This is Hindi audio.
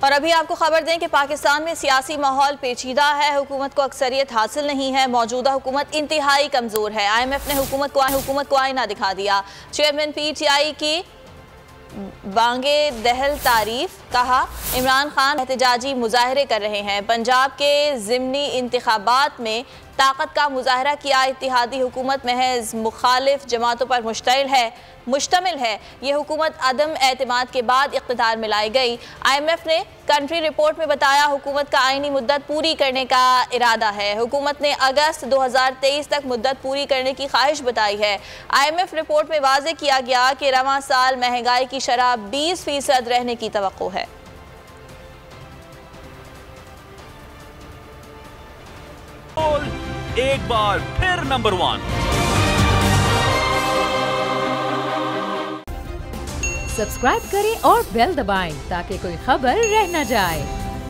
और अभी आपको खबर दें कि पाकिस्तान में सियासी माहौल पेचीदा है। हुकूमत को अक्सरियत हासिल नहीं है। मौजूदा हुकूमत इंतहाई कमज़ोर है। IMF ने हुकूमत को आईना दिखा दिया। चेयरमैन PTI की बांगे दहल तारीफ, कहा इमरान खान एहतजाजी मुजाहरे कर रहे हैं। पंजाब के ज़िमनी इंतखाबात में ताकत का मुजाहरा किया। इत्तेहादी हुकूमत महज मुखालिफ जमातों पर मुश्तमिल है। ये हुकूमत अदम एतमाद के बाद इक़्तिदार में लाई गई। IMF ने कंट्री रिपोर्ट में बताया हुकूमत का आईनी मुद्दत पूरी करने का इरादा है। हुकूमत ने अगस्त 2023 तक मुद्दत पूरी करने की ख्वाहिश बताई है। IMF रिपोर्ट में वाज़ेह किया गया कि रवां साल महंगाई की शरह 20% रहने की तवक्को है। एक बार फिर नंबर 1। सब्सक्राइब करें और बेल दबाएं ताकि कोई खबर रह न जाए।